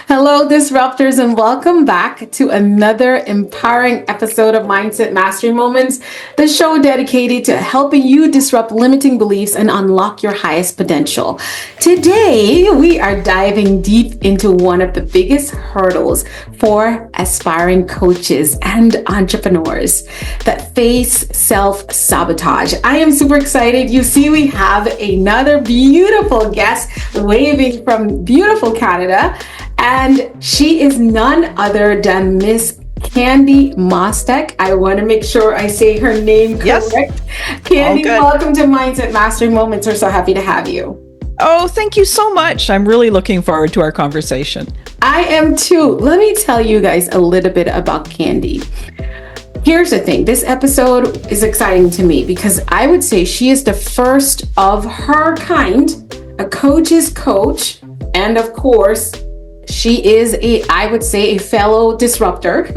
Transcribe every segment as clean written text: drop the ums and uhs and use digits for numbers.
Hello, disruptors, and welcome back to another empowering episode of Mindset Mastery Moments, the show dedicated to helping you disrupt limiting beliefs and unlock your highest potential. Today, we are diving deep into one of the biggest hurdles for aspiring coaches and entrepreneurs that face self-sabotage. I am super excited. You see, we have another beautiful guest waving from beautiful Canada. And she is none other than Miss Candy Motzek. I want to make sure I say her name correct. Yes. Candy, welcome to Mindset Mastery Moments. We're so happy to have you. Oh, thank you so much. I'm really looking forward to our conversation. I am too. Let me tell you guys a little bit about Candy. Here's the thing. This episode is exciting to me because I would say she is the first of her kind, a coach's coach, and of course, she is I would say, a fellow disruptor.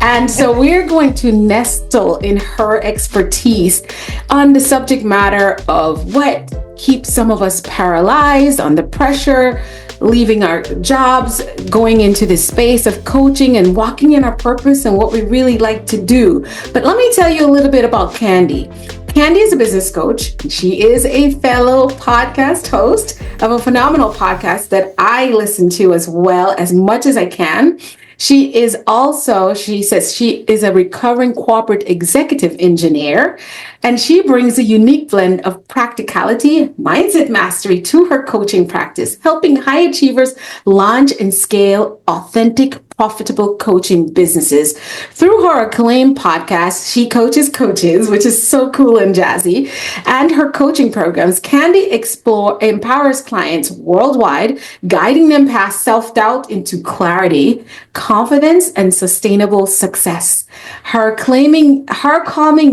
And so we're going to nestle in her expertise on the subject matter of what keeps some of us paralyzed under pressure, leaving our jobs, going into this space of coaching and walking in our purpose and what we really like to do. But let me tell you a little bit about Candy. Candy is a business coach. She is a fellow podcast host of a phenomenal podcast that I listen to as well as much as I can. She says she is a recovering corporate executive engineer, and she brings a unique blend of practicality, mindset mastery to her coaching practice, helping high achievers launch and scale authentic, profitable coaching businesses. Through her acclaimed podcast, She Coaches Coaches, which is so cool and jazzy, and her coaching programs, Candy empowers clients worldwide, guiding them past self-doubt into clarity, confidence, and sustainable success. Her calming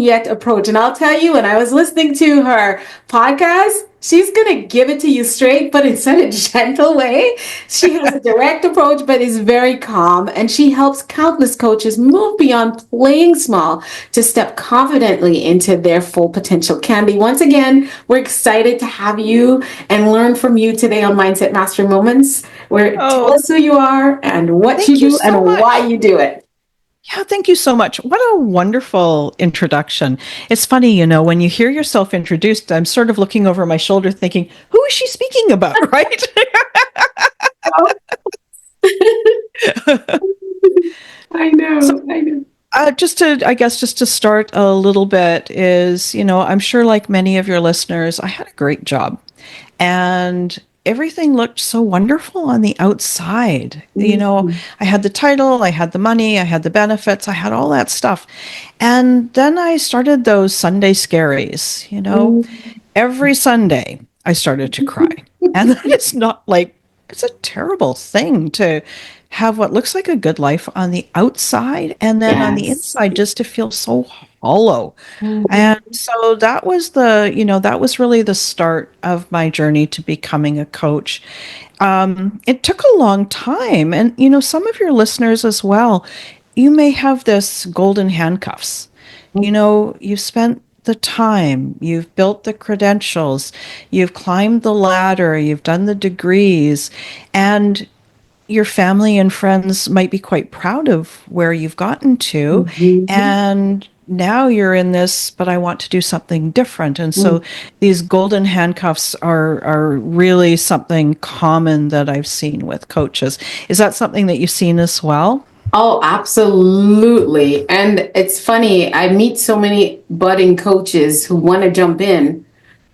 yet approach, and I'll tell you, when I was listening to her podcast, she's going to give it to you straight, but in such a gentle way. She has a direct approach, but is very calm. And she helps countless coaches move beyond playing small to step confidently into their full potential. Candy, once again, we're excited to have you and learn from you today on Mindset Mastery Moments. Tell us who you are and what you do and why you do it. Yeah, thank you so much. What a wonderful introduction. It's funny, when you hear yourself introduced, I'm sort of looking over my shoulder thinking, who is she speaking about, right? I know. Just to start a little bit is, I'm sure like many of your listeners, I had a great job and everything looked so wonderful on the outside. Mm-hmm. I had the title, I had the money, I had the benefits, I had all that stuff. And then I started those Sunday scaries, mm-hmm. Every Sunday I started to cry. And it's a terrible thing to have what looks like a good life on the outside and then on the inside just to feel so hollow. Mm-hmm. And so that was really the start of my journey to becoming a coach. It took a long time. And, some of your listeners as well, you may have this golden handcuffs. Mm-hmm. You've spent the time, you've built the credentials, you've climbed the ladder, you've done the degrees, and your family and friends might be quite proud of where you've gotten to. Mm-hmm. And now you're in this, but I want to do something different. And so these golden handcuffs are really something common that I've seen with coaches. Is that something that you've seen as well? Oh, absolutely. And it's funny, I meet so many budding coaches who want to jump in,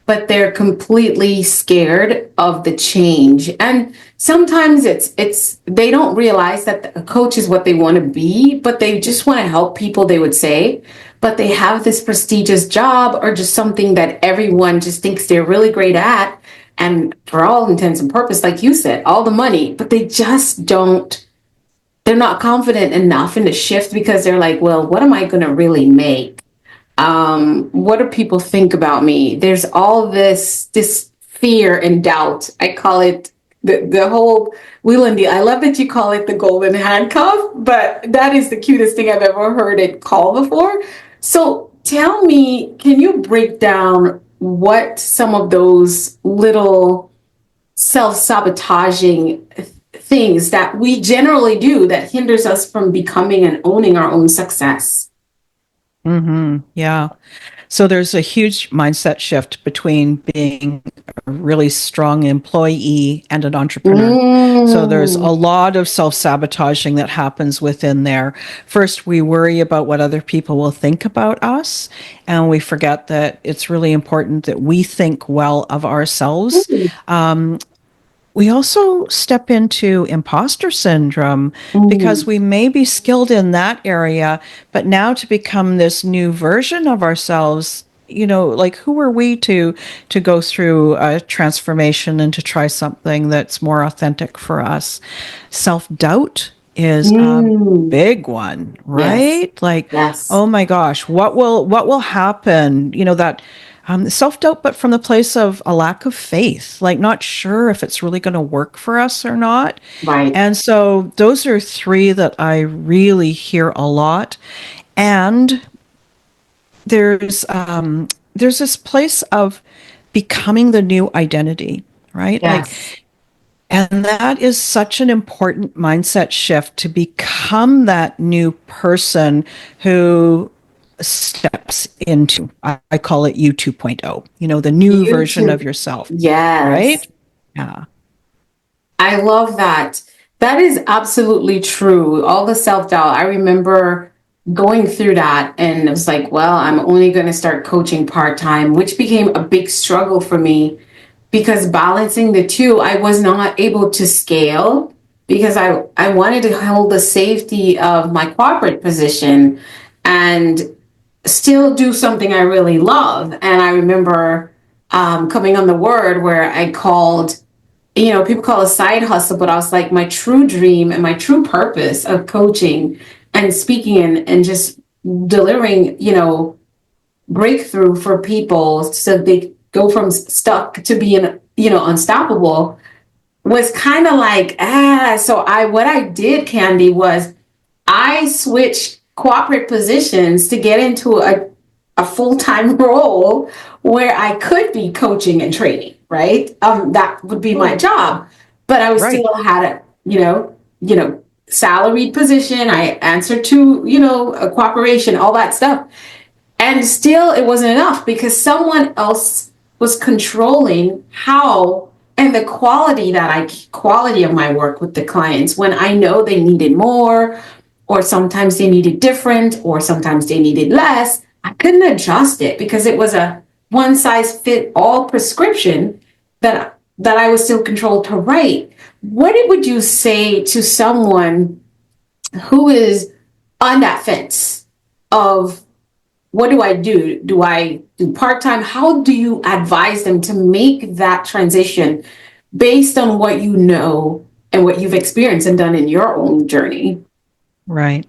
but they're completely scared of the change. And sometimes they don't realize that a coach is what they want to be, but they just want to help people, they would say. But they have this prestigious job or just something that everyone just thinks they're really great at. And for all intents and purposes, like you said, all the money, but they just they're not confident enough in the shift because they're like, well, what am I going to really make? What do people think about me? There's all this fear and doubt. I call it the whole wheel and deal. I love that you call it the golden handcuff, but that is the cutest thing I've ever heard it called before. So tell me, can you break down what some of those little self-sabotaging things that we generally do that hinders us from becoming and owning our own success. Yeah. So there's a huge mindset shift between being a really strong employee and an entrepreneur. So there's a Mm, lot of self-sabotaging that happens within there. First, we worry about what other people will think about us, and we forget that it's really important that we think well of ourselves. We also step into imposter syndrome because mm, we may be skilled in that area, but now to become this new version of ourselves, like who are we to go through a transformation and to try something that's more authentic for us? Self-doubt is a mm. big one, Yes, right? Like, yes, oh my gosh, what will happen? That self-doubt, but from the place of a lack of faith, like not sure if it's really going to work for us or not. right. And so those are three that I really hear a lot. And there's this place of becoming the new identity, right? Like, Yes, and that is such an important mindset shift to become that new person who steps into, I call it you 2.0, the new you version of too. yourself, Yes. right? Yeah. I love that. That is absolutely true. All the self-doubt. I remember going through that and it was like, well, I'm only going to start coaching part-time, which became a big struggle for me because balancing the two, I was not able to scale because I wanted to hold the safety of my corporate position and still do something I really love. And I remember coming on the word where I called, people call it a side hustle, but I was like, my true dream and my true purpose of coaching and speaking and just delivering, breakthrough for people so they go from stuck to being, unstoppable was kind of like, what I did, Candy, was I switched corporate positions to get into a full-time role where I could be coaching and training, right? That would be my Oh, job, but I was right. still had a, salaried position. I answered to, a corporation, all that stuff. And still it wasn't enough because someone else was controlling how and the quality of my work with the clients when I know they needed more, or sometimes they needed different, or sometimes they needed less. I couldn't adjust it because it was a one size fit all prescription that I was still controlled to write. What would you say to someone who is on that fence of what do I do? Do I do part time? How do you advise them to make that transition based on what you know and what you've experienced and done in your own journey? Right.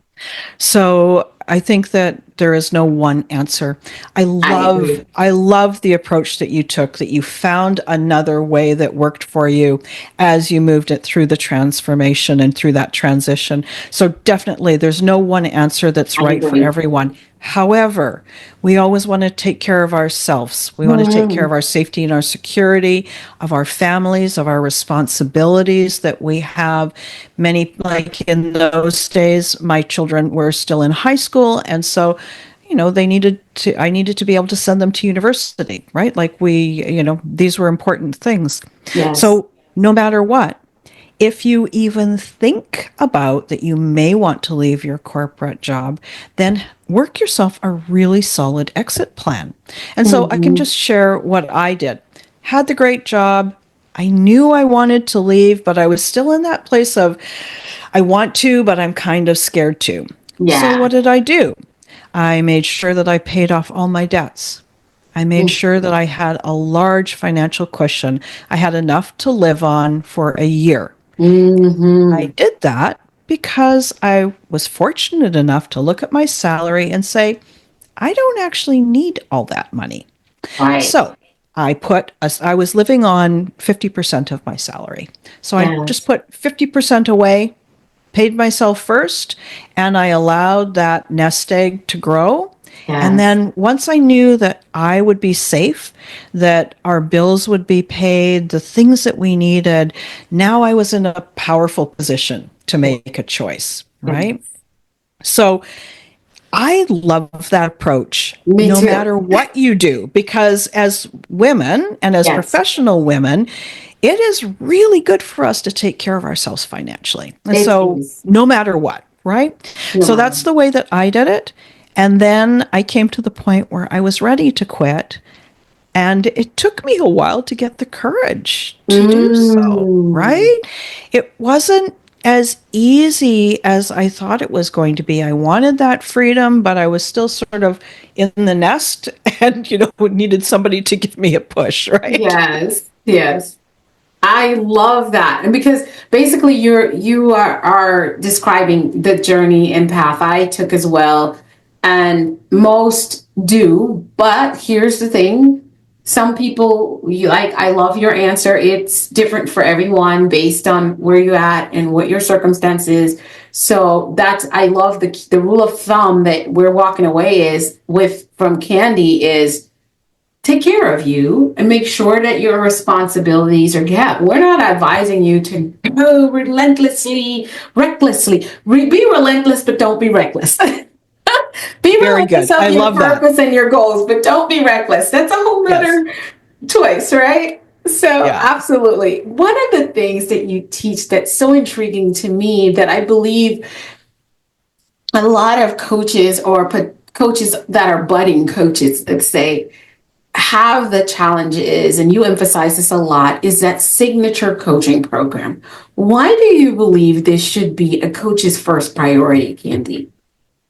So I think that there is no one answer. I I love agree. I love the approach that you took, that you found another way that worked for you as you moved it through the transformation and through that transition. So definitely there's no one answer that's I right for agree. everyone. However, we always want to take care of ourselves. We want to take care Hmm. of our safety and our security, of our families, of our responsibilities that we have. Many, like in those days, my children were still in high school. And so, I needed to be able to send them to university, right? Like these were important things. Yes. So no matter what, if you even think about that you may want to leave your corporate job, then work yourself a really solid exit plan. And so I can Hmm. just share what I did. Had the great job. I knew I wanted to leave, but I was still in that place of I want to, but I'm kind of scared to. So Yeah. what did I do? I made sure that I paid off all my debts. I made sure that I had a large financial cushion. I had enough to live on for a year. I Hmm. did that because I was fortunate enough to look at my salary and say, I don't actually need all that money. Right. So I was living on 50% of my salary. So I just Yes. put 50% away, paid myself first, and I allowed that nest egg to grow. And Yes. then once I knew that I would be safe, that our bills would be paid, the things that we needed, now I was in a powerful position to make a choice, right? Yes. So I love that approach, Me no too. matter what you do, because as women and as Yes, professional women, it is really good for us to take care of ourselves financially. And it so, is. no matter what, right? No So, matter. that's the way that I did it. And then I came to the point where I was ready to quit. And it took me a while to get the courage to do so, Mm. right? It wasn't as easy as I thought it was going to be. I wanted that freedom, but I was still sort of in the nest and, needed somebody to give me a push, right? Yes, yes. I love that. And because basically you are describing the journey and path I took as well. And most do, but here's the thing. Some people you like I love your answer. It's different for everyone based on where you're at and what your circumstances. So that's I love the rule of thumb that we're walking away is with from Candy is take care of you and make sure that your responsibilities are kept. We're not advising you to go relentlessly, recklessly. Be relentless, but don't be reckless. Be Very relentless good. of I your love that. purpose and your goals, but don't be reckless. That's a whole Yes. other choice, right? So, Yeah. absolutely. One of the things that you teach that's so intriguing to me that I believe a lot of coaches or coaches that are budding coaches, let's say, have the challenge is, and you emphasize this a lot, is that signature coaching program. Why do you believe this should be a coach's first priority, Candy?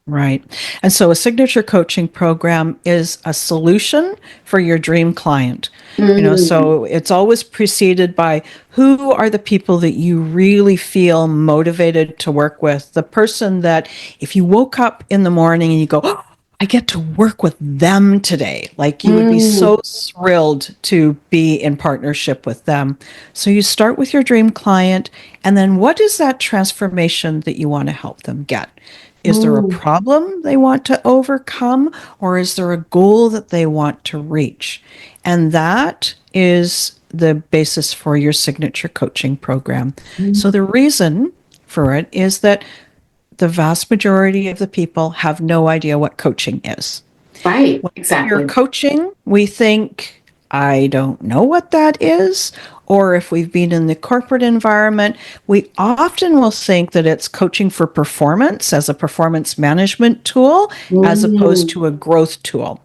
Right. And so a signature coaching program is a solution for your dream client. Mm, So it's always preceded by who are the people that you really feel motivated to work with? The person that if you woke up in the morning and you go, oh, I get to work with them today. Like you would be mm, so thrilled to be in partnership with them. So you start with your dream client, and then what is that transformation that you want to help them get? Is there a mm. problem they want to overcome, or is there a goal that they want to reach? And that is the basis for your signature coaching program. So, the reason for it is that the vast majority of the people have no idea what coaching is. Right, When we hear exactly. coaching, we think, I don't know what that is. Or if we've been in the corporate environment, we often will think that it's coaching for performance as a performance management tool, as opposed Mm, to a growth tool.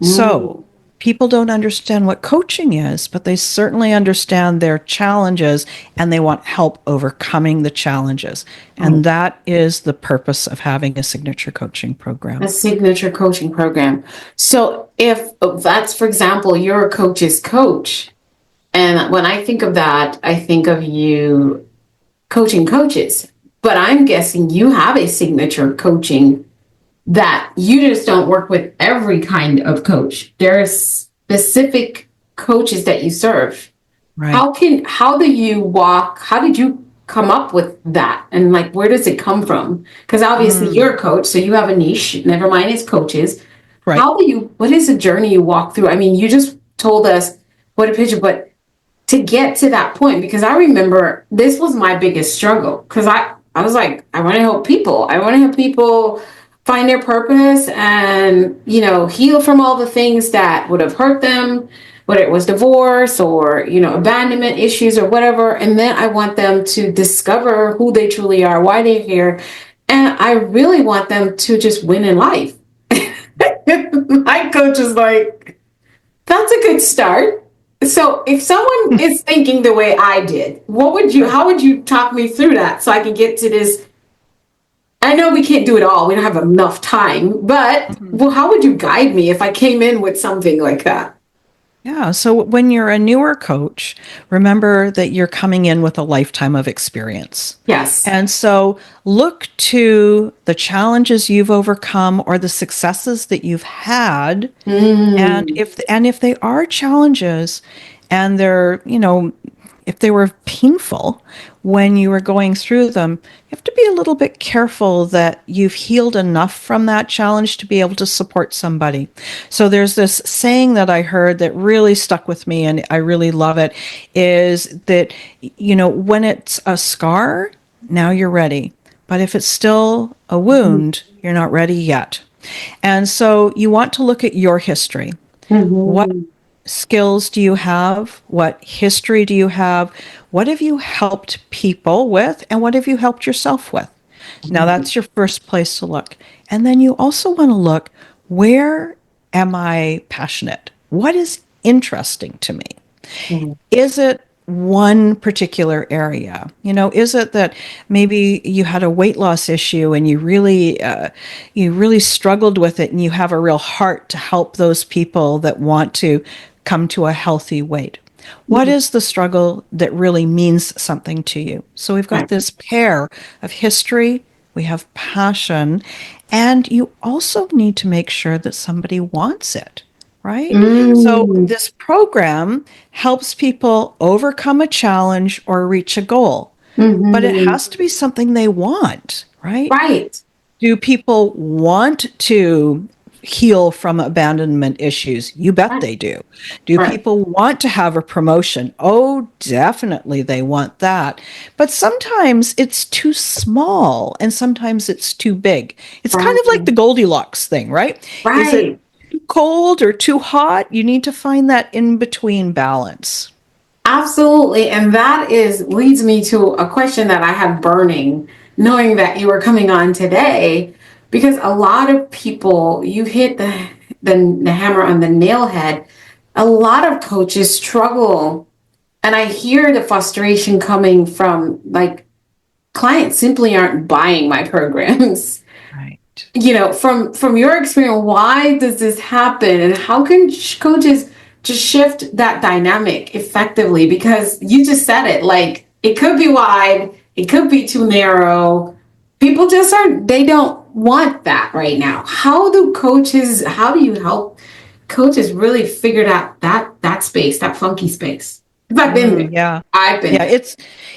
So mm. people don't understand what coaching is, but they certainly understand their challenges and they want help overcoming the challenges. Right. And that is the purpose of having a signature coaching program. A signature coaching program. So if that's, for example, you're a coach's coach, and when I think of that, I think of you coaching coaches. But I'm guessing you have a signature coaching that you just don't work with every kind of coach. There are specific coaches that you serve. Right. How did you come up with that? And like, where does it come from? Because obviously Mm, you're a coach, so you have a niche, never mind it's coaches. right. What is the journey you walk through? I mean, you just told us what a picture, but to get to that point, because I remember this was my biggest struggle because I was like, I want to help people. I want to help people find their purpose and, heal from all the things that would have hurt them, whether it was divorce or, abandonment issues or whatever. And then I want them to discover who they truly are, why they're here. And I really want them to just win in life. My coach is like, that's a good start. So if someone is thinking the way I did, how would you talk me through that so I can get to this? I know we can't do it all. We don't have enough time, but Mhm. well, how would you guide me if I came in with something like that? Yeah. So when you're a newer coach, remember that you're coming in with a lifetime of experience. Yes. And so look to the challenges you've overcome or the successes that you've had. And Mm, if they are challenges and they're, if they were painful when you were going through them, you have to be a little bit careful that you've healed enough from that challenge to be able to support somebody. So there's this saying that I heard that really stuck with me, and I really love it, is that, when it's a scar, now you're ready. But if it's still a wound, you're not ready yet. And so you want to look at your history. What Mm-hmm. skills do you have? What history do you have? What have you helped people with? And what have you helped yourself with? Now, that's your first place to look. And then you also want to look, where am I passionate? What is interesting to me? Mm-hmm. Is it one particular area? Is it that maybe you had a weight loss issue and you really struggled with it, and you have a real heart to help those people that want to come to a healthy weight? What is the struggle that really means something to you? So we've got Right. this pair of history, we have passion, and you also need to make sure that somebody wants it, right? So Mm, this program helps people overcome a challenge or reach a goal, but it mm-hmm. has to be something they want, right? Right. Do people want to heal from abandonment issues? You bet Right. they do. Do Right. people want to have a promotion? Oh, definitely they want that. But sometimes it's too small and sometimes it's too big. It's kind of like Right. the Goldilocks thing, right? Is it Right. too cold or too hot? You need to find that in between balance. Absolutely. And that leads me to a question that I have burning, knowing that you are coming on today, because a lot of people, you hit the hammer on the nail head. A lot of coaches struggle. And I hear the frustration coming from, like, clients simply aren't buying my programs. Right. From your experience, why does this happen, and how can coaches just shift that dynamic effectively? Because you just said it, like, it could be wide, it could be too narrow. People just aren't, they don't want that right now. How do you help coaches really figure out that space, that funky space? Because I've been there. Yeah. I've been Yeah, there.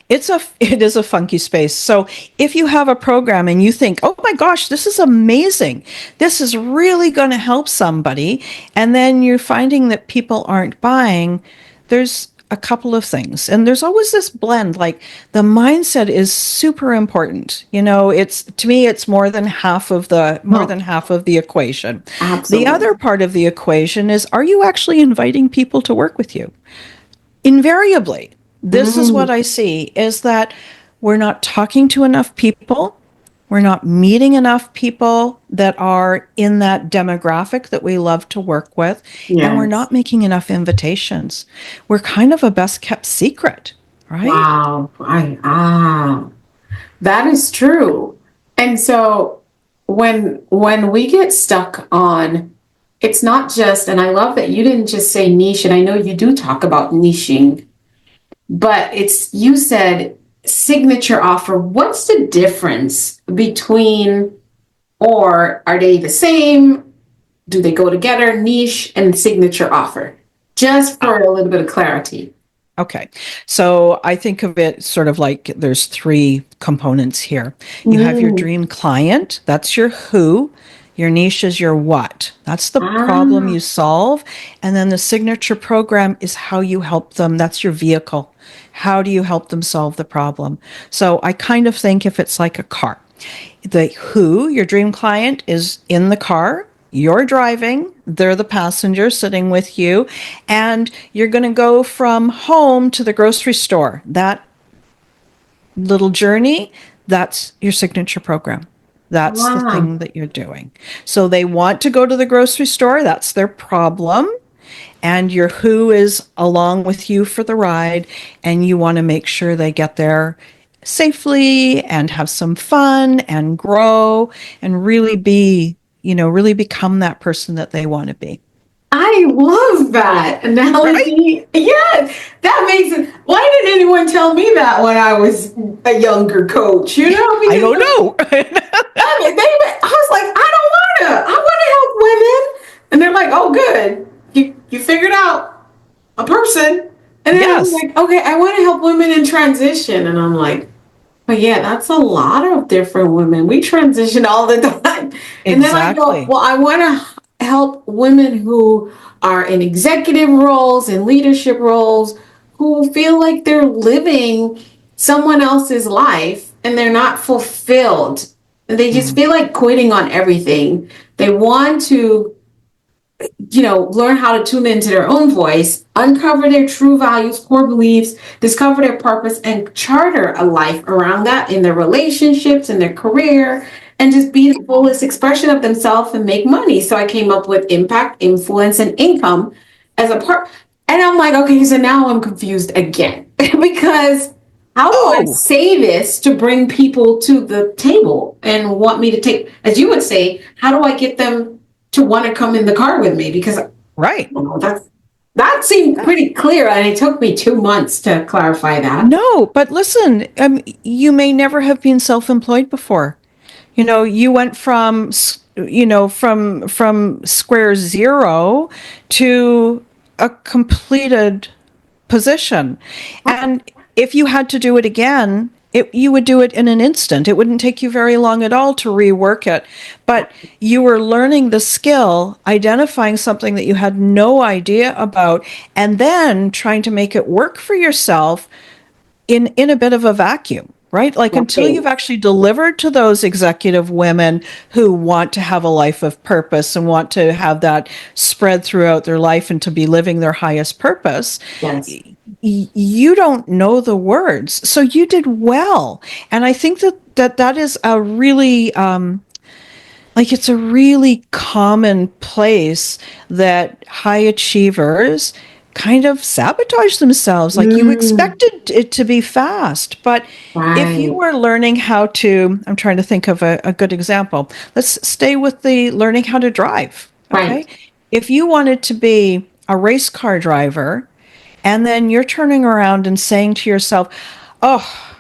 it is a funky space. So if you have a program and you think, "Oh my gosh, this is amazing. This is really going to help somebody," and then you're finding that people aren't buying, there's a couple of things. And there's always this blend, like the mindset is super important. It's, to me, it's more Oh, than half of the equation. The other absolutely. part of the equation is, are you actually inviting people to work with you? Invariably, this is Mm, what I see, is that we're not talking to enough people. We're not meeting enough people that are in that demographic that we love to work with. And we're yes. not making enough invitations. We're kind of a best kept secret, right? Wow. That is true. And so when we get stuck on, it's not just, and I love that you didn't just say niche, and I know you do talk about niching, but you said signature offer. What's the difference between, or are they the same? Do they go together, niche and signature offer? Just for a little bit of clarity. Okay. So I think of it sort of like there's three components here. You have your Mm. dream client, that's your who. Your niche is your what. That's the problem Ah, you solve. And then the signature program is how you help them. That's your vehicle. How do you help them solve the problem? So I kind of think if it's like a car, the who, your dream client, is in the car. You're driving, they're the passenger sitting with you, and you're going to go from home to the grocery store. That little journey, that's your signature program. That's the ah. thing that you're doing. So they want to go to the grocery store, that's their problem. And your who is along with you for the ride, and you want to make sure they get there safely and have some fun and grow and really become that person that they want to be. I love that Right? analogy. Yes, that makes it. Why didn't anyone tell me that when I was a younger coach? I don't Because know. I was like, I don't wanna. I wanna help women, and they're like, oh, good. You figured out a person. And then I'm Yes, like, okay, I want to help women in transition. And I'm like, but yeah, that's a lot of different women. We transition all the time. And then I go, exactly. well, I want to help women who are in executive roles and leadership roles who feel like they're living someone else's life and they're not fulfilled. And they just Mm. feel like quitting on everything. They want to learn how to tune into their own voice, uncover their true values, core beliefs, discover their purpose, and charter a life around that in their relationships, in their career, and just be the fullest expression of themselves and make money. So I came up with impact, influence, and income as a part. And I'm like, okay, so now I'm confused again because how do I Oh, say this to bring people to the table and want me to take, as you would say, how do I get them to want to come in the car with me? Because right. that seemed Yeah. pretty clear, and it took me 2 months to clarify that. No, but listen, you may never have been self-employed before. You went from, from square zero to a completed position. And if you had to do it again, you would do it in an instant. It wouldn't take you very long at all to rework it. But you were learning the skill, identifying something that you had no idea about, and then trying to make it work for yourself in a bit of a vacuum, right? Like until Right. you've actually delivered to those executive women who want to have a life of purpose and want to have that spread throughout their life and to be living their highest purpose, Yes. you don't know the words. So you did well. And I think that is a really like it's a really common place that high achievers kind of sabotage themselves. Like you Mm, expected it to be fast. But if you right. were learning how to, I'm trying to think of a good example. Let's stay with the learning how to drive. Okay. Right. If you wanted to be a race car driver, and then you're turning around and saying to yourself, oh,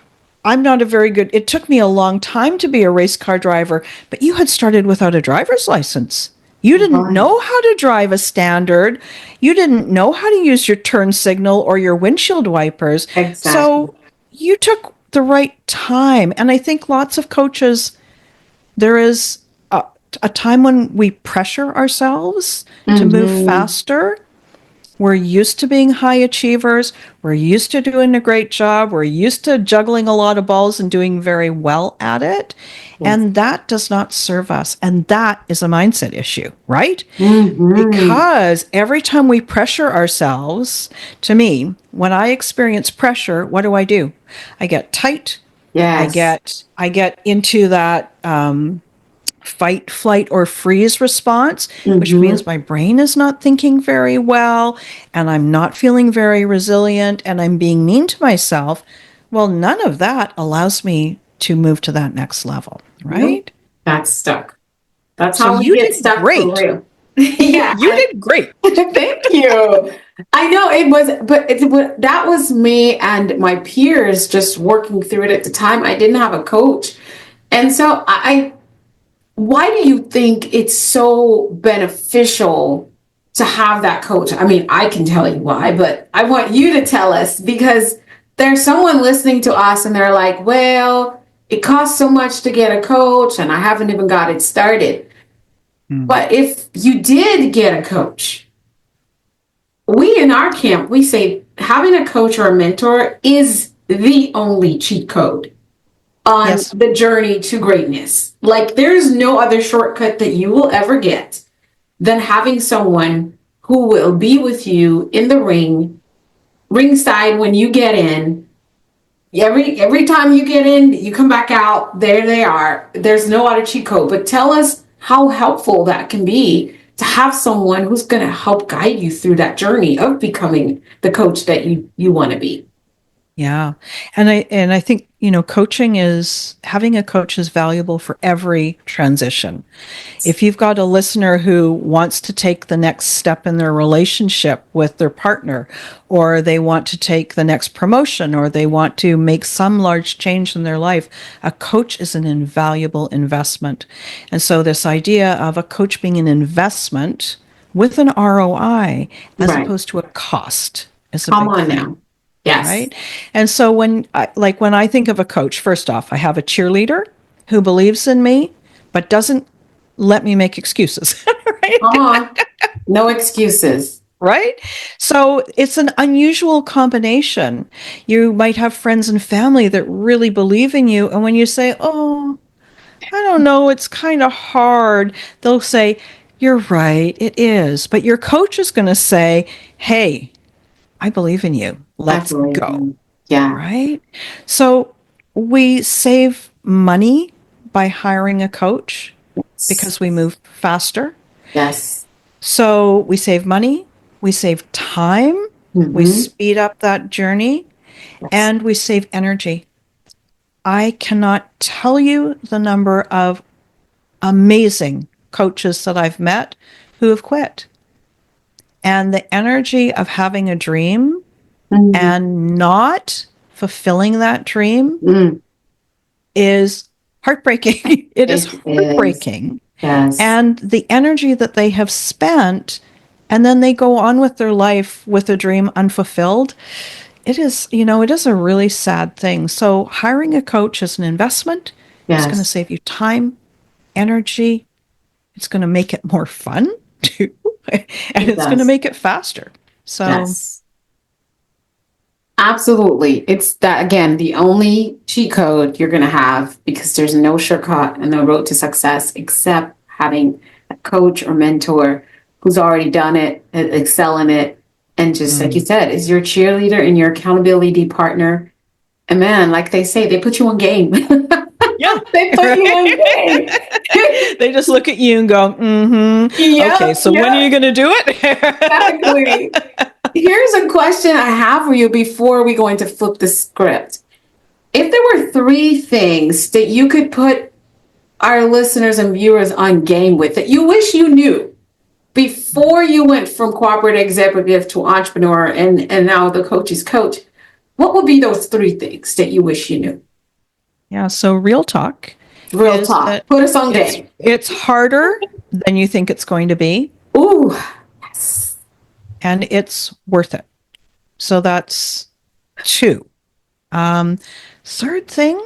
I'm not a very good, it took me a long time to be a race car driver, but you had started without a driver's license. You didn't Right. know how to drive a standard. You didn't know how to use your turn signal or your windshield wipers. Exactly. So you took the right time. And I think lots of coaches, there is a time when we pressure ourselves to move Mm-hmm. faster. We're used to being high achievers. We're used to doing a great job. We're used to juggling a lot of balls and doing very well at it. Yes. And that does not serve us. And that is a mindset issue, right? Mm-hmm. Because every time we pressure ourselves, to me, when I experience pressure, what do? I get tight. Yes. I get into that fight, flight, or freeze response, which Mm-hmm. means my brain is not thinking very well and I'm not feeling very resilient and I'm being mean to myself. Well, none of that allows me to move to that next level, Nope. right? That's stuck. That's So how we you get did stuck for great. real. Yeah. You did great. Thank you. I know it was, but that was me and my peers just working through it at the time. I didn't have a coach. And so why do you think it's so beneficial to have that coach? I mean, I can tell you why, but I want you to tell us because there's someone listening to us and they're like, well, it costs so much to get a coach and I haven't even got it started. Mm. But if you did get a coach, we in our camp, we say having a coach or a mentor is the only cheat code on Yes. the journey to greatness. Like there's no other shortcut that you will ever get than having someone who will be with you in the ringside when you get in. Every time you get in, you come back out, there they are. There's no other cheat code. But tell us how helpful that can be to have someone who's going to help guide you through that journey of becoming the coach that you want to be. Yeah. And I think, coaching is having a coach is valuable for every transition. If you've got a listener who wants to take the next step in their relationship with their partner, or they want to take the next promotion, or they want to make some large change in their life, a coach is an invaluable investment. And so, this idea of a coach being an investment with an ROI as Right. opposed to a cost. is a Come big on thing, now. Yes. right? And so when I think of a coach, first off, I have a cheerleader who believes in me, but doesn't let me make excuses, right? Come on. No excuses. Right? So it's an unusual combination. You might have friends and family that really believe in you. And when you say, oh, I don't know, it's kind of hard, they'll say, you're right, it is. But your coach is going to say, hey, I believe in you. I Let's believe go. you. Yeah. Right? So we save money by hiring a coach Yes. because we move faster. Yes. So we save money, we save time, we Mm-hmm. speed up that journey, Yes. and we save energy. I cannot tell you the number of amazing coaches that I've met who have quit. And the energy of having a dream Mm-hmm. and not fulfilling that dream Mm. is heartbreaking. It is It is. heartbreaking. Yes. And the energy that they have spent, and then they go on with their life with a dream unfulfilled. It is, it is a really sad thing. So hiring a coach is an investment. It's going to Yes. save you time, energy. It's going to make it more fun too. And It it's going to does. make it faster. So Yes. Absolutely. It's that, again, the only cheat code you're going to have, because there's no shortcut and no road to success except having a coach or mentor who's already done it, excel in it, and just like you mm, said, is your cheerleader and your accountability partner. And man, like they say, they put you on game. yeah, They put you on game. they just look at you and go, mm-hmm. Okay, Yep, so when are you yep, going to do it? exactly. Here's a question I have for you before we go into flip the script. If there were three things that you could put our listeners and viewers on game with that you wish you knew before you went from corporate executive to entrepreneur and now the coach's coach, what would be those three things that you wish you knew? Yeah, so real talk Real is talk. that Put us on it's game. it's harder than you think it's going to be, Ooh, yes. and it's worth it. So that's two. Um, Third thing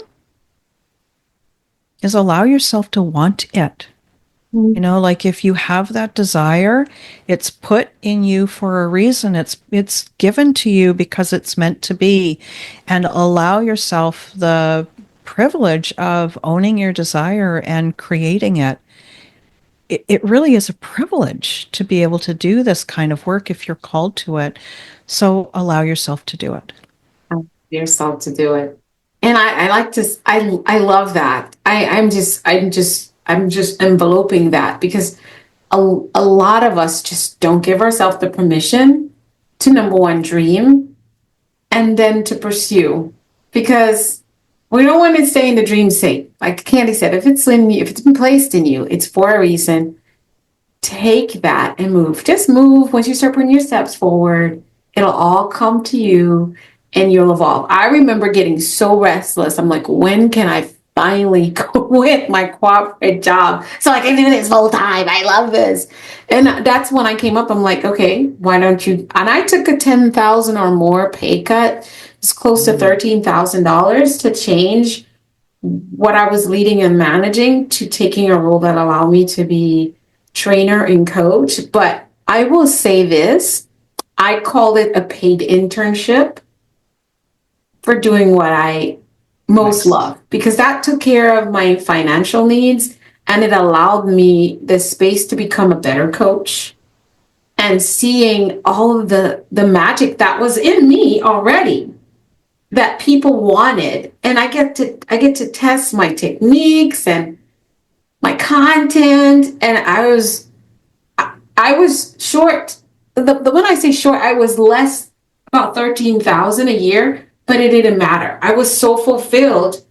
is allow yourself to want it. Like if you have that desire, it's put in you for a reason. It's given to you because it's meant to be. And allow yourself the privilege of owning your desire and creating it. It really is a privilege to be able to do this kind of work if you're called to it. So allow yourself to do it. Yourself to do it. And I like to, I love that. I'm just enveloping that because a lot of us just don't give ourselves the permission to number one, dream and then to pursue because we don't want to stay in the dream state. Like Candy said, if it's been placed in you, it's for a reason. Take that and move. Just move. Once you start putting your steps forward, it'll all come to you and you'll evolve. I remember getting so restless. I'm like, when can I finally quit my corporate job so I can do this full time? I love this. And that's when I came up. I'm like, okay, why don't you? And I took a 10,000 or more pay cut. It's close to $13,000 to change what I was leading and managing to taking a role that allowed me to be trainer and coach. But I will say this, I call it a paid internship for doing what I most Nice. love because that took care of my financial needs and it allowed me the space to become a better coach and seeing all of the magic that was in me already that people wanted. And I get to test my techniques and my content. And I was short. The when I say short, I was less about 13,000 a year, but it didn't matter. I was so fulfilled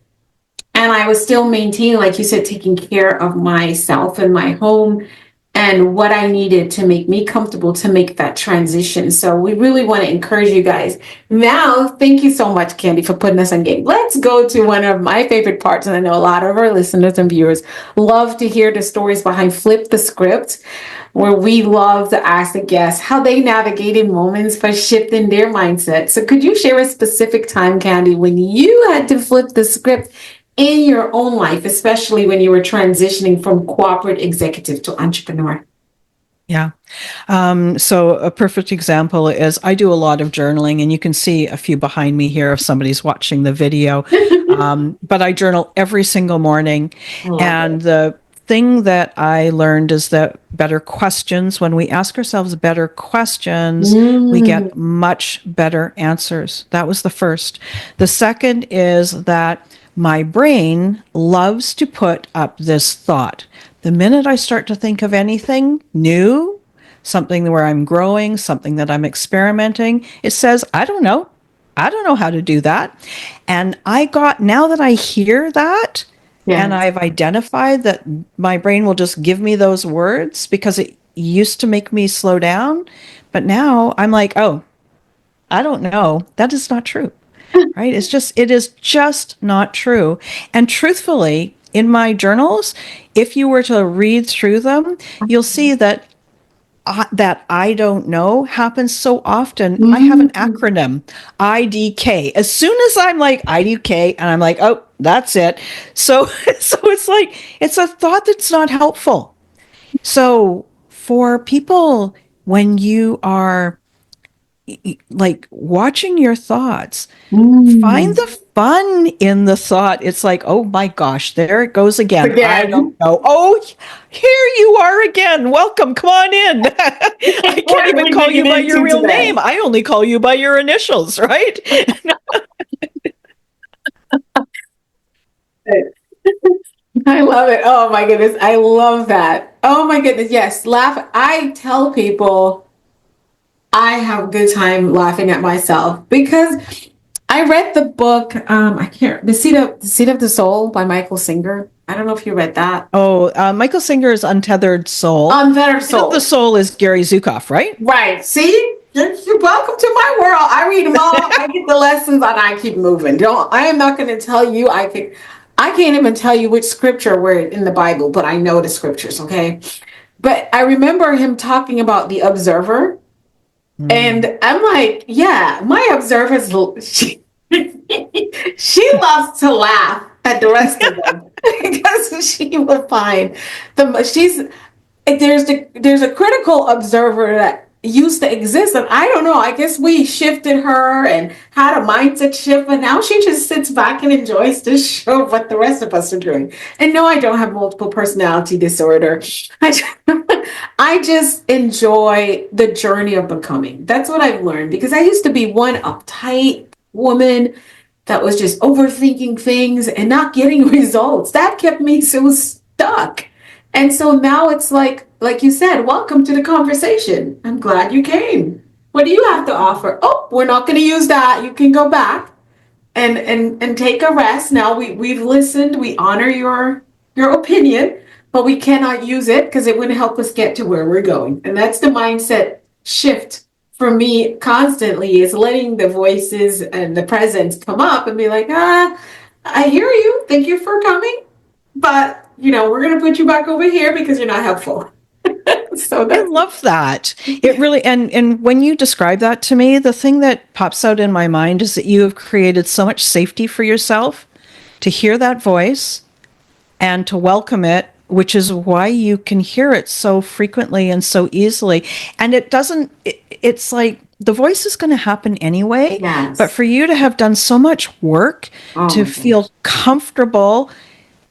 and I was still maintaining, like you said, taking care of myself and my home and what I needed to make me comfortable to make that transition. So we really want to encourage you guys. Now, thank you so much, Candy, for putting us on game. Let's go to one of my favorite parts, and I know a lot of our listeners and viewers love to hear the stories behind Flip the Script, where we love to ask the guests how they navigated moments by shifting their mindset. So could you share a specific time, Candy, when you had to flip the script in your own life, especially when you were transitioning from corporate executive to entrepreneur? Yeah. So a perfect example is I do a lot of journaling, and you can see a few behind me here if somebody's watching the video. But I journal every single morning. And the thing that I learned is that better questions, when we ask ourselves better questions, we get much better answers. That was the first. The second is that my brain loves to put up this thought. The minute I start to think of anything new, something where I'm growing, something that I'm experimenting, it says, I don't know. I don't know how to do that. And now that I hear that, and I've identified that my brain will just give me those words, because it used to make me slow down. But now I'm like, oh, I don't know. That is not true. Right? It is just not true. And truthfully, in my journals, if you were to read through them, you'll see that I don't know happens so often. I have an acronym, IDK. As soon as I'm like IDK, and I'm like, oh, that's it. So it's like, it's a thought that's not helpful. So for people, when you are like watching your thoughts, find the fun in the thought. It's like, oh my gosh, there it goes again. I don't know. Oh, here you are again. Welcome. Come on in. I can't even call you by your real name. I only call you by your initials, right? I love it. Oh my goodness. I love that. Oh my goodness. Yes. Laugh. I tell people I have a good time laughing at myself because I read the book. I can't. The Seat of the Soul by Michael Singer. I don't know if you read that. Oh, Michael Singer's Untethered Soul. Untethered Soul. The Soul is Gary Zukav, right? Right. See, you're welcome to my world. I read them all. I get the lessons, and I keep moving. I am not going to tell you. I can't even tell you which scripture where in the Bible, but I know the scriptures. Okay. But I remember him talking about the observer. And I'm like, yeah, my observer's, she loves to laugh at the rest of them because she will find there's a critical observer that used to exist, and I don't know, I guess we shifted her and had a mindset shift, but now she just sits back and enjoys the show of what the rest of us are doing. And no, I don't have multiple personality disorder. I just enjoy the journey of becoming. That's what I've learned, because I used to be one uptight woman that was just overthinking things and not getting results. That kept me so stuck. And so now it's like you said, welcome to the conversation. I'm glad you came. What do you have to offer? Oh, we're not going to use that. You can go back and take a rest. Now we've listened. We honor your opinion, but we cannot use it because it wouldn't help us get to where we're going. And that's the mindset shift for me constantly, is letting the voices and the presence come up and be like, I hear you. Thank you for coming. But we're going to put you back over here because you're not helpful. So I love that. It really, and when you describe that to me, the thing that pops out in my mind is that you have created so much safety for yourself to hear that voice and to welcome it, which is why you can hear it so frequently and so easily. And it's like the voice is going to happen anyway. Yes. But for you to have done so much work to feel comfortable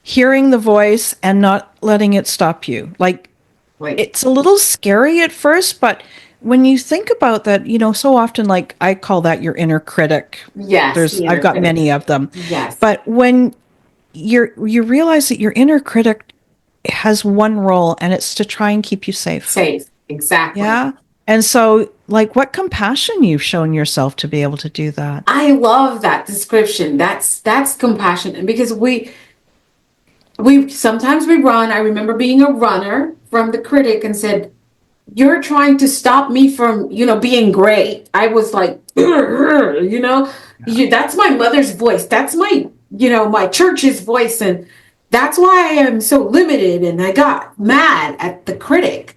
hearing the voice and not letting it stop you. It's a little scary at first, but when you think about that, so often, like I call that your inner critic. Yes. I've got many of them. Yes. But when you realize that your inner critic has one role, and it's to try and keep you safe. Safe. Exactly. Yeah. And so, what compassion you've shown yourself to be able to do that. I love that description. That's compassion. And because we sometimes we run. I remember being a runner from the critic and said, you're trying to stop me from, being great. I was like, that's my mother's voice. That's my, my church's voice. And that's why I am so limited. And I got mad at the critic.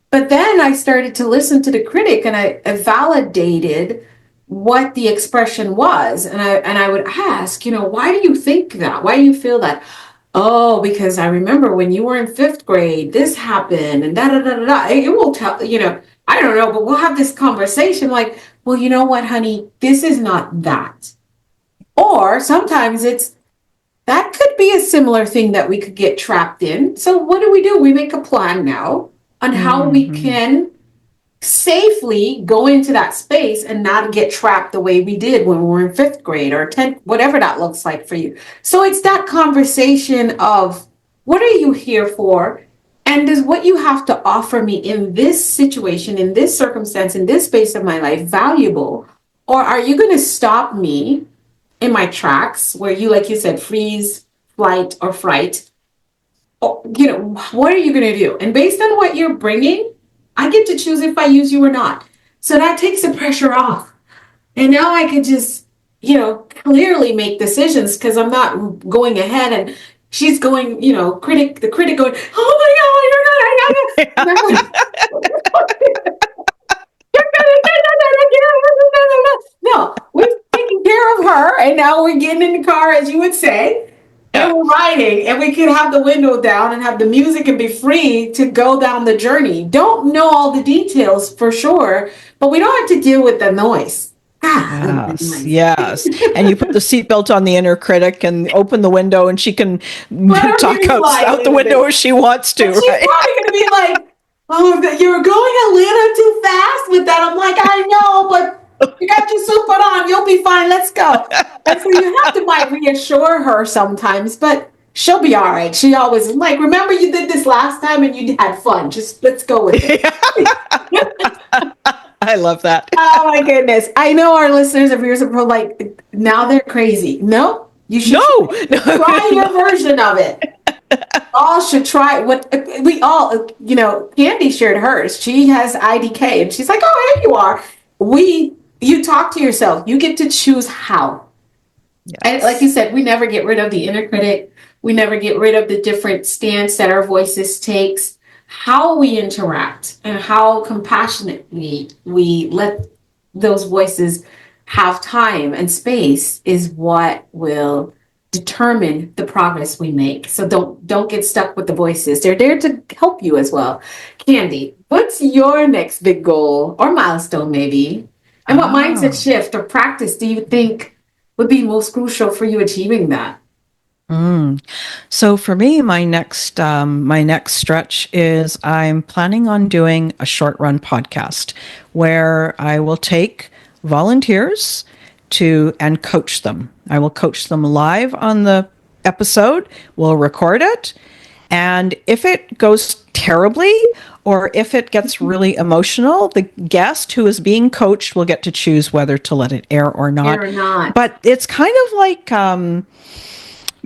But then I started to listen to the critic and I validated what the expression was. And I would ask, why do you think that? Why do you feel that? Oh, because I remember when you were in fifth grade, this happened and da da da da da. It will tell, I don't know, but we'll have this conversation like, well, you know what, honey, this is not that. Or sometimes that could be a similar thing that we could get trapped in. So what do? We make a plan now on how we can safely go into that space and not get trapped the way we did when we were in fifth grade or 10th, whatever that looks like for you. So it's that conversation of what are you here for? And does what you have to offer me in this situation, in this circumstance, in this space of my life valuable? Or are you going to stop me in my tracks where you, like you said, freeze, flight, or fright? Or, what are you going to do? And based on what you're bringing, I get to choose if I use you or not. So that takes the pressure off. And now I can just, clearly make decisions because I'm not going ahead and she's going, the critic going, oh my God, you're not. No, we've taken care of her and now we're getting in the car, as you would say. And we're riding and we can have the window down and have the music and be free to go down the journey. Don't know all the details for sure, but we don't have to deal with the noise. Yes. And you put the seatbelt on the inner critic and open the window and she can talk out the window as she wants to. She's probably going to be like, oh, you're going a little too fast with that. I'm like, I know, but you got your super on. You'll be fine. Let's go. And so you have to reassure her sometimes, but she'll be all right. She always is like, remember you did this last time and you had fun. Just let's go with it. I love that. Oh my goodness. I know our listeners of Years of Pro, like, now they're crazy. No, you should try your version of it. All should try what we all, Candy shared hers. She has IDK and she's like, oh, here you are. You talk to yourself. You get to choose how. Yes. And like you said, we never get rid of the inner critic. We never get rid of the different stance that our voices takes. How we interact and how compassionately we let those voices have time and space is what will determine the progress we make. So don't get stuck with the voices. They're there to help you as well. Candy, what's your next big goal or milestone maybe? And what mindset shift or practice do you think would be most crucial for you achieving that? So for me, my next stretch is I'm planning on doing a short run podcast where I will take volunteers and coach them. I will coach them live on the episode. We'll record it. And if it goes terribly or if it gets really emotional, the guest who is being coached will get to choose whether to let it air or not. But it's kind of like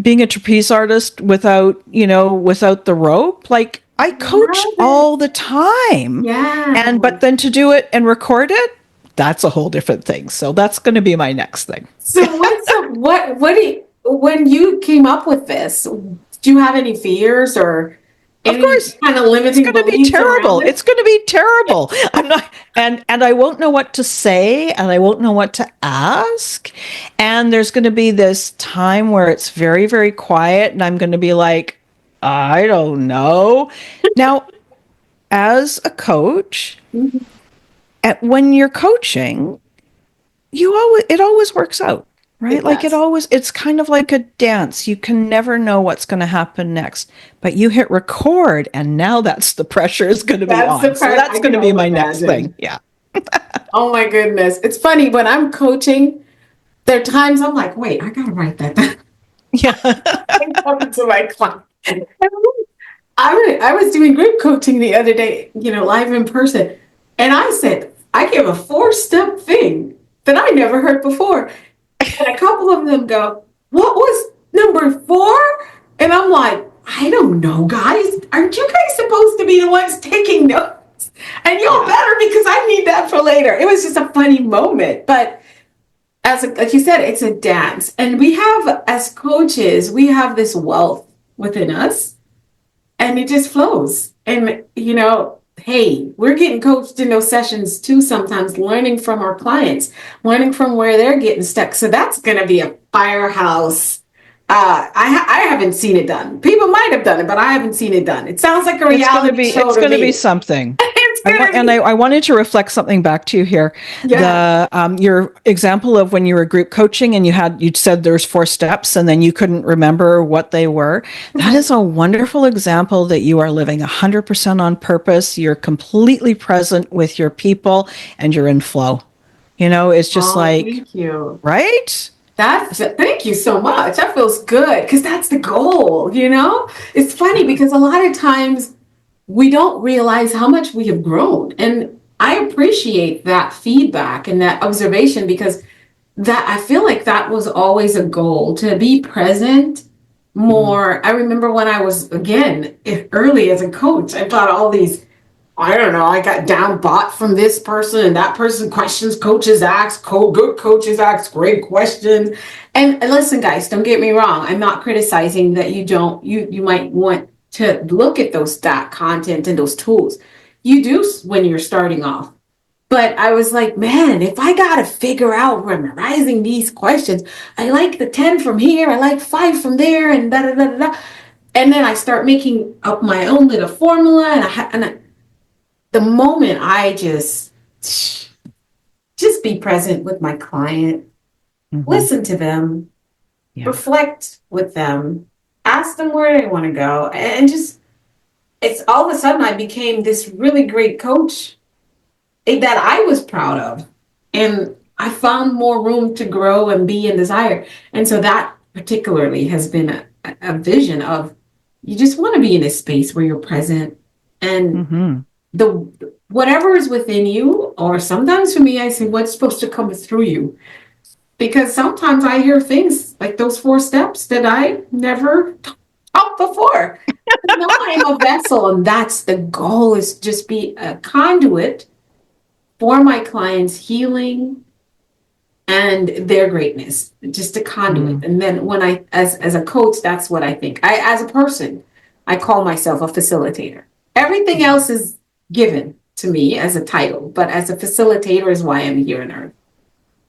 being a trapeze artist without the rope. Like I coach all the time. Yeah. But then to do it and record it, that's a whole different thing. So that's going to be my next thing. So when you came up with this, do you have any fears or of course kind of limiting? It's going to be terrible. It's going to be terrible. I'm not, and I won't know what to say and I won't know what to ask. And there's going to be this time where it's very, very quiet and I'm going to be like, I don't know. Now, as a coach, when you're coaching, it always works out. Right? Like it's kind of like a dance. You can never know what's going to happen next, but you hit record and now that's the pressure is going to be on. So that's going to be my next thing. Yeah. Oh my goodness. It's funny when I'm coaching, there are times I'm like, wait, I got to write that down. Yeah. I'm talking to my client. I was doing group coaching the other day, live in person. And I said, I gave a 4-step thing that I never heard before. And a couple of them go, what was number 4? And I'm like, I don't know, guys. Aren't you guys supposed to be the ones taking notes? And y'all better, because I need that for later. It was just a funny moment. But like you said, it's a dance. And we have, as coaches, we have this wealth within us, and it just flows. And, hey, we're getting coached in those sessions too sometimes, learning from our clients, learning from where they're getting stuck. So that's going to be a firehouse. I haven't seen it done. People might have done it, but I haven't seen it done. It sounds like a reality show. It's going to be something. I wanted to reflect something back to you here. Yeah. Your example of when you were group coaching and you said there's 4 steps and then you couldn't remember what they were. That is a wonderful example that you are living 100% on purpose. You're completely present with your people and you're in flow. It's just Thank you. Right? Thank you so much. That feels good, because that's the goal. It's funny because a lot of times we don't realize how much we have grown. And I appreciate that feedback and that observation, because I feel like that was always a goal, to be present more. I remember when I was, again, early as a coach, I thought all these, I don't know, I got bought from this person and that person, questions coaches ask, good coaches ask great questions. And listen, guys, don't get me wrong. I'm not criticizing that you might want to look at those stat content and those tools. You do when you're starting off. But I was like, man, if I got to figure out memorizing these questions, I like the 10 from here, I like 5 from there, and da da da da. And then I start making up my own little formula, the moment I just be present with my client, listen to them, reflect with them, ask them where they want to go, and it's all of a sudden I became this really great coach that I was proud of, and I found more room to grow and be and desire. And so that particularly has been a vision of, you just want to be in a space where you're present, and whatever is within you, or sometimes for me, I say, what's supposed to come through you? Because sometimes I hear things like those 4 steps that I never taught before. Now I am a vessel, and that's the goal, is just be a conduit for my clients' healing and their greatness, just a conduit. And then when as a coach, that's what I think. As a person, I call myself a facilitator. Everything else is given to me as a title, but as a facilitator is why I'm here on earth.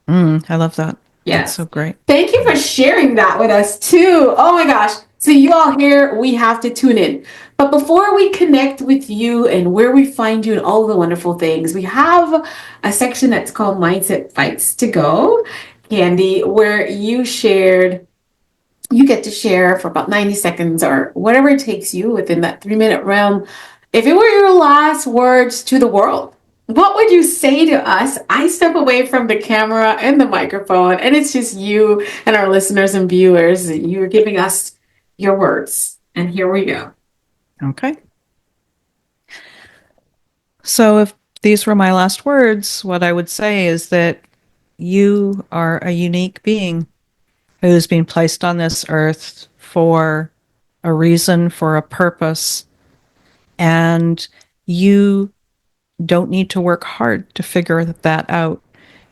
I love that. Yes. That's so great. Thank you for sharing that with us too. Oh my gosh. So you all here, we have to tune in. But before we connect with you and where we find you and all the wonderful things, we have a section that's called Mindset Fights to Go, Candy, where you get to share for about 90 seconds or whatever it takes you within that 3-minute realm. If it were your last words to the world, what would you say to us? I step away from the camera and the microphone, and it's just you and our listeners and viewers. You're giving us your words, and here we go. Okay. So if these were my last words, what I would say is that you are a unique being who's been placed on this earth for a reason, for a purpose, and you don't need to work hard to figure that out.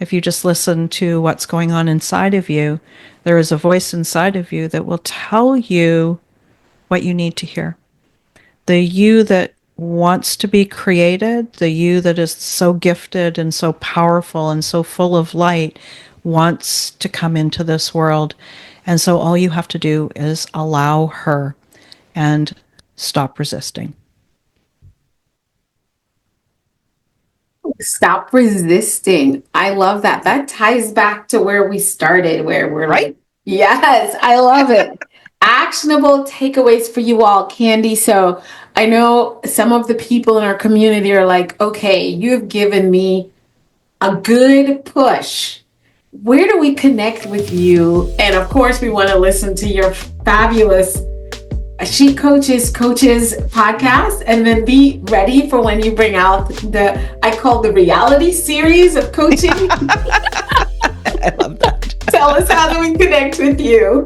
If you just listen to what's going on inside of you, there is a voice inside of you that will tell you what you need to hear. The you that wants to be created, the you that is so gifted and so powerful and so full of light, wants to come into this world. And so all you have to do is allow her and stop resisting. Stop resisting. I love that. That ties back to where we started, where we're right. Like, yes, I love it. Actionable takeaways for you all, Candy. So I know some of the people in our community are like, okay, you've given me a good push. Where do we connect with you? And of course, we want to listen to your fabulous She Coaches podcast, and then be ready for when you bring out I call the reality series of coaching. I love that. Tell us, how do we connect with you?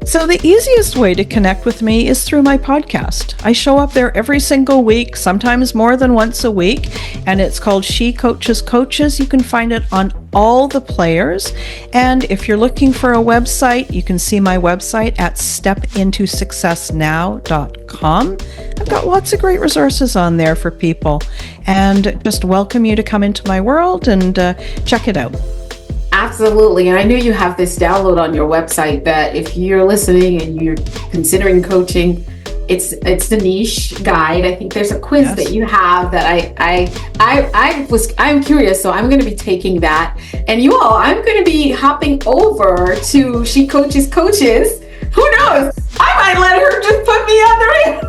So the easiest way to connect with me is through my podcast. I show up there every single week, sometimes more than once a week, and it's called She Coaches Coaches. You can find it on all the players. And if you're looking for a website, you can see my website at stepintosuccessnow.com. I've got lots of great resources on there for people, and just welcome you to come into my world and check it out. Absolutely. And I know you have this download on your website that if you're listening and you're considering coaching, it's the niche guide. I think there's a quiz that you have that I'm curious, so I'm going to be taking that. And you all, I'm going to be hopping over to She Coaches Coaches. Who knows? I might let her just put me on the radio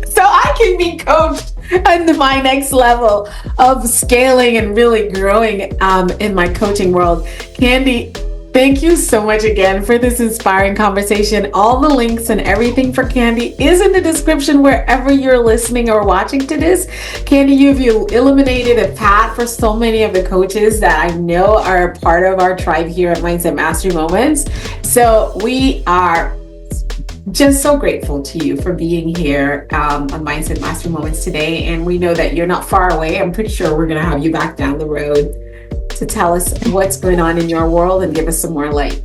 so I can be coached and my next level of scaling and really growing in my coaching world. Candy, thank you so much again for this inspiring conversation. All the links and everything for Candy is in the description wherever you're listening or watching to this. Candy, you've illuminated a path for so many of the coaches that I know are a part of our tribe here at Mindset Mastery Moments. So we are just so grateful to you for being here on Mindset Mastery Moments today. And we know that you're not far away. I'm pretty sure we're going to have you back down the road to tell us what's going on in your world and give us some more light.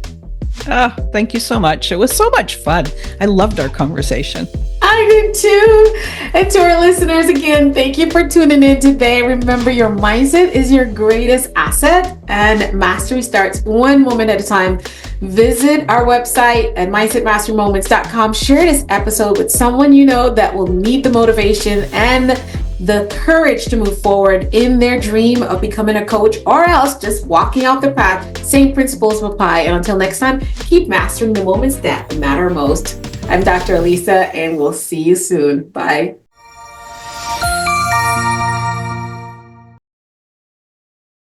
Oh, thank you so much. It was so much fun. I loved our conversation. I did too. And to our listeners, again, thank you for tuning in today. Remember, your mindset is your greatest asset, and mastery starts one moment at a time. Visit our website at mindsetmasterymoments.com. Share this episode with someone you know that will need the motivation and the courage to move forward in their dream of becoming a coach, or else just walking out the path. Same principles apply. And until next time, keep mastering the moments that matter most. I'm Dr. Alisa, and we'll see you soon. Bye.